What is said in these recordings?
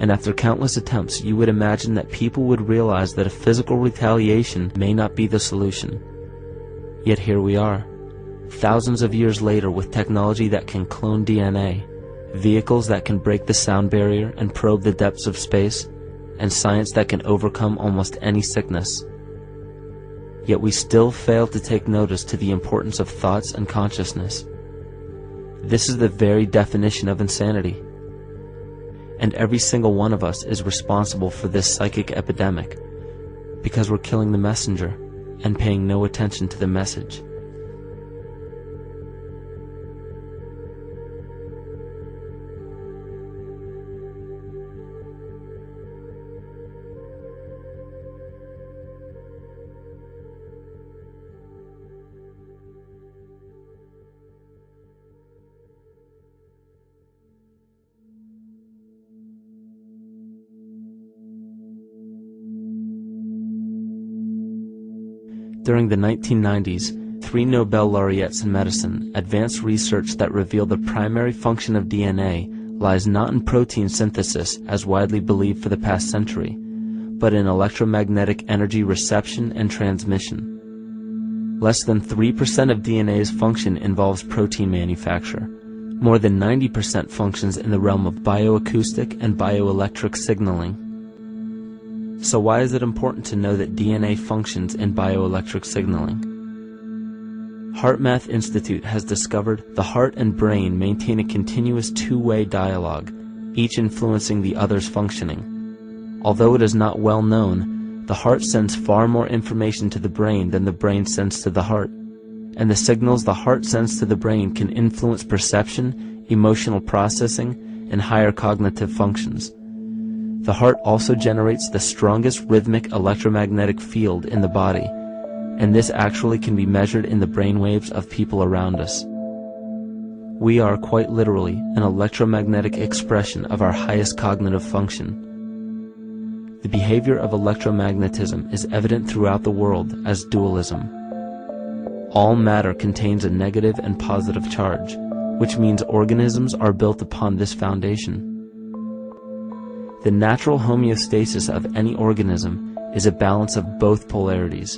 and after countless attempts you would imagine that people would realize that a physical retaliation may not be the solution. Yet here we are, thousands of years later, with technology that can clone DNA, vehicles that can break the sound barrier and probe the depths of space, and science that can overcome almost any sickness. Yet we still fail to take notice to the importance of thoughts and consciousness. This is the very definition of insanity. And every single one of us is responsible for this psychic epidemic, because we're killing the messenger and paying no attention to the message. During the 1990s, 3 Nobel laureates in medicine advanced research that revealed the primary function of DNA lies not in protein synthesis as widely believed for the past century, but in electromagnetic energy reception and transmission. Less than 3% of DNA's function involves protein manufacture. More than 90% functions in the realm of bioacoustic and bioelectric signaling. So why is it important to know that DNA functions in bioelectric signaling? HeartMath Institute has discovered the heart and brain maintain a continuous two-way dialogue, each influencing the other's functioning. Although it is not well known, the heart sends far more information to the brain than the brain sends to the heart, and the signals the heart sends to the brain can influence perception, emotional processing, and higher cognitive functions. The heart also generates the strongest rhythmic electromagnetic field in the body, and this actually can be measured in the brainwaves of people around us. We are quite literally an electromagnetic expression of our highest cognitive function. The behavior of electromagnetism is evident throughout the world as dualism. All matter contains a negative and positive charge, which means organisms are built upon this foundation. The natural homeostasis of any organism is a balance of both polarities.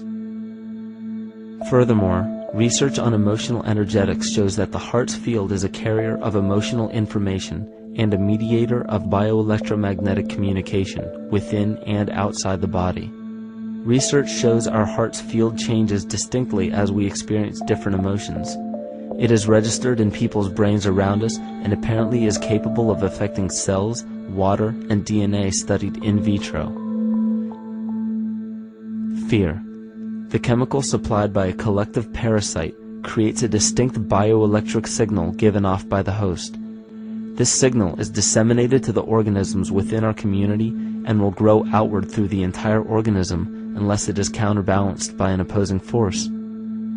Furthermore, research on emotional energetics shows that the heart's field is a carrier of emotional information and a mediator of bioelectromagnetic communication within and outside the body. Research shows our heart's field changes distinctly as we experience different emotions. It is registered in people's brains around us and apparently is capable of affecting cells, water, and DNA studied in vitro. Fear. The chemical supplied by a collective parasite creates a distinct bioelectric signal given off by the host. This signal is disseminated to the organisms within our community and will grow outward through the entire organism unless it is counterbalanced by an opposing force.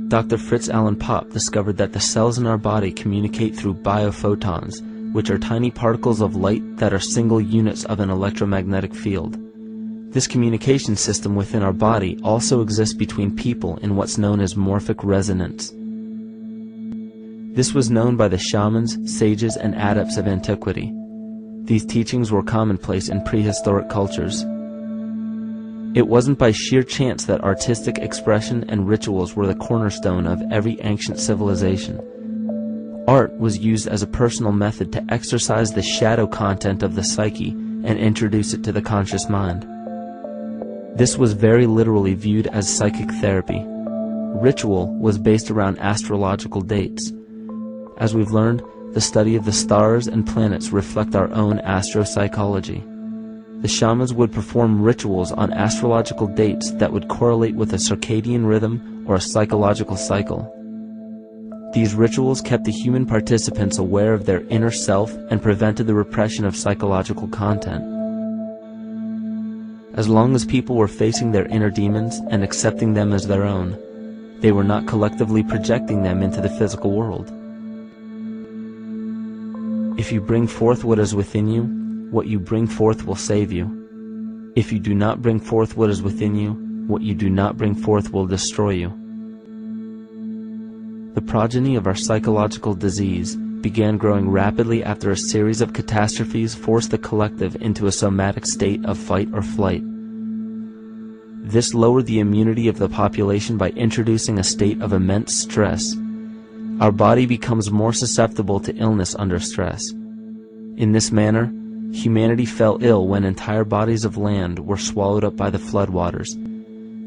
Dr. Fritz Alan Popp discovered that the cells in our body communicate through biophotons, which are tiny particles of light that are single units of an electromagnetic field. This communication system within our body also exists between people in what's known as morphic resonance. This was known by the shamans, sages, and adepts of antiquity. These teachings were commonplace in prehistoric cultures. It wasn't by sheer chance that artistic expression and rituals were the cornerstone of every ancient civilization. Art was used as a personal method to exercise the shadow content of the psyche and introduce it to the conscious mind. This was very literally viewed as psychic therapy. Ritual was based around astrological dates. As we've learned, the study of the stars and planets reflect our own astropsychology. The shamans would perform rituals on astrological dates that would correlate with a circadian rhythm or a psychological cycle. These rituals kept the human participants aware of their inner self and prevented the repression of psychological content. As long as people were facing their inner demons and accepting them as their own, they were not collectively projecting them into the physical world. If you bring forth what is within you, what you bring forth will save you. If you do not bring forth what is within you, what you do not bring forth will destroy you. The progeny of our psychological disease began growing rapidly after a series of catastrophes forced the collective into a somatic state of fight or flight. This lowered the immunity of the population by introducing a state of immense stress. Our body becomes more susceptible to illness under stress. In this manner, humanity fell ill when entire bodies of land were swallowed up by the floodwaters.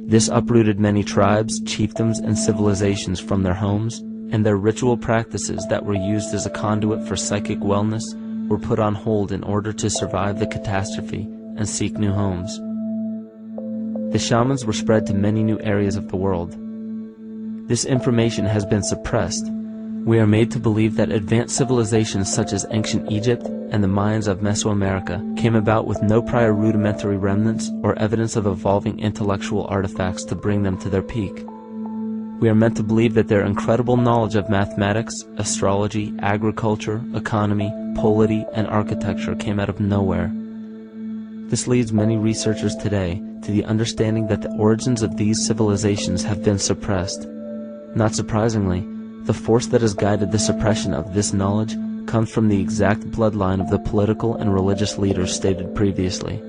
This uprooted many tribes, chiefdoms, and civilizations from their homes, and their ritual practices that were used as a conduit for psychic wellness were put on hold in order to survive the catastrophe and seek new homes. The shamans were spread to many new areas of the world. This information has been suppressed. We are made to believe that advanced civilizations such as ancient Egypt and the Mayans of Mesoamerica came about with no prior rudimentary remnants or evidence of evolving intellectual artifacts to bring them to their peak. We are meant to believe that their incredible knowledge of mathematics, astrology, agriculture, economy, polity, and architecture came out of nowhere. This leads many researchers today to the understanding that the origins of these civilizations have been suppressed. Not surprisingly, the force that has guided the suppression of this knowledge comes from the exact bloodline of the political and religious leaders stated previously.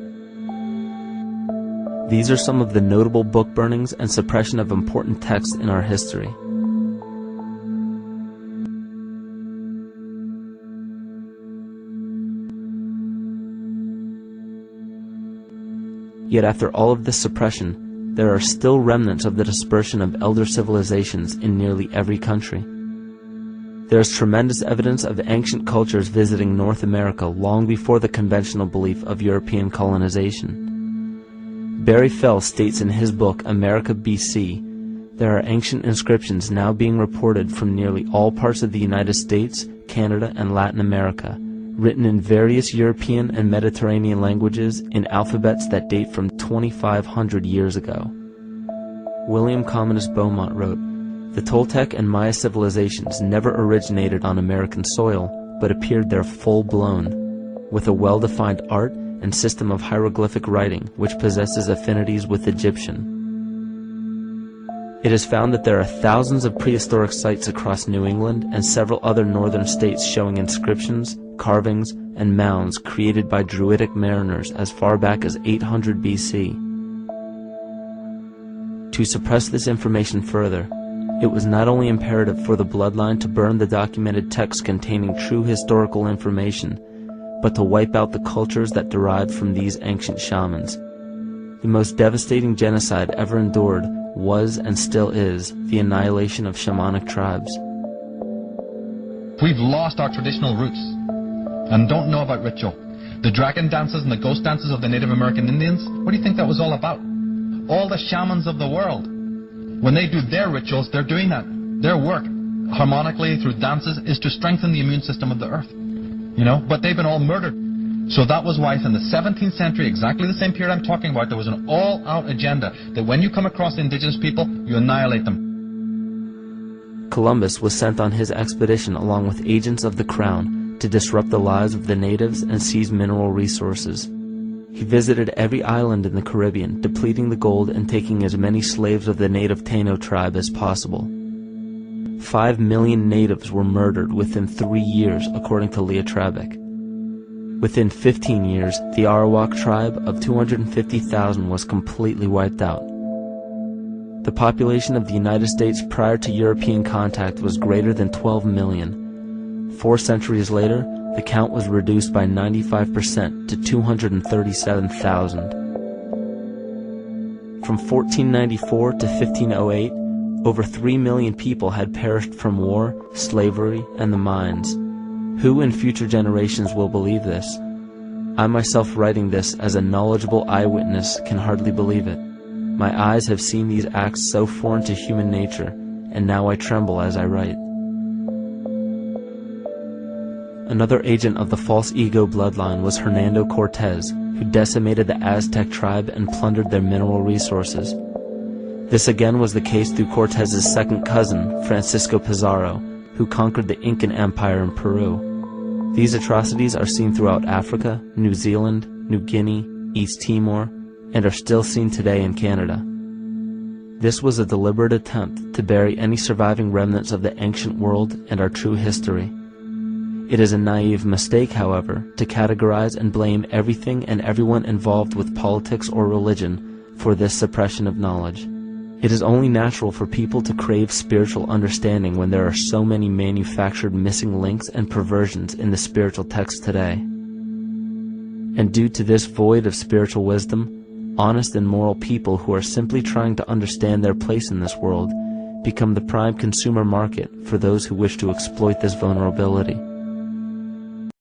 These are some of the notable book burnings and suppression of important texts in our history. Yet after all of this suppression, there are still remnants of the dispersion of elder civilizations in nearly every country. There is tremendous evidence of ancient cultures visiting North America long before the conventional belief of European colonization. Barry Fell states in his book America BC, there are ancient inscriptions now being reported from nearly all parts of the United States, Canada, and Latin America, written in various European and Mediterranean languages in alphabets that date from 2,500 years ago. William Commonus Beaumont wrote, "The Toltec and Maya civilizations never originated on American soil, but appeared there full-blown, with a well-defined art and system of hieroglyphic writing which possesses affinities with Egyptian. It is found that there are thousands of prehistoric sites across New England and several other northern states showing inscriptions, carvings, and mounds created by Druidic mariners as far back as 800 BC. To suppress this information further, it was not only imperative for the bloodline to burn the documented texts containing true historical information, but to wipe out the cultures that derived from these ancient shamans. The most devastating genocide ever endured was and still is the annihilation of shamanic tribes. We've lost our traditional roots and don't know about ritual. The dragon dances and the ghost dances of the Native American Indians, what do you think that was all about? All the shamans of the world, when they do their rituals, they're doing that. Their work, harmonically through dances, is to strengthen the immune system of the earth. But they've been all murdered. So that was why in the 17th century, exactly the same period I'm talking about, there was an all-out agenda that when you come across indigenous people, you annihilate them. Columbus was sent on his expedition along with agents of the crown to disrupt the lives of the natives and seize mineral resources. He visited every island in the Caribbean, depleting the gold and taking as many slaves of the native Taino tribe as possible. 5 million natives were murdered within 3 years, according to Leah Trabeck. Within 15 years, the Arawak tribe of 250,000 was completely wiped out. The population of the United States prior to European contact was greater than 12 million. 4 centuries later, the count was reduced by 95% to 237,000. From 1494 to 1508, over 3 million people had perished from war, slavery, and the mines. Who in future generations will believe this? I myself, writing this as a knowledgeable eyewitness, can hardly believe it. My eyes have seen these acts so foreign to human nature, and now I tremble as I write. Another agent of the false ego bloodline was Hernando Cortez, who decimated the Aztec tribe and plundered their mineral resources. This again was the case through Cortez's second cousin, Francisco Pizarro, who conquered the Incan Empire in Peru. These atrocities are seen throughout Africa, New Zealand, New Guinea, East Timor, and are still seen today in Canada. This was a deliberate attempt to bury any surviving remnants of the ancient world and our true history. It is a naive mistake, however, to categorize and blame everything and everyone involved with politics or religion for this suppression of knowledge. It is only natural for people to crave spiritual understanding when there are so many manufactured missing links and perversions in the spiritual text today. And due to this void of spiritual wisdom, honest and moral people who are simply trying to understand their place in this world become the prime consumer market for those who wish to exploit this vulnerability.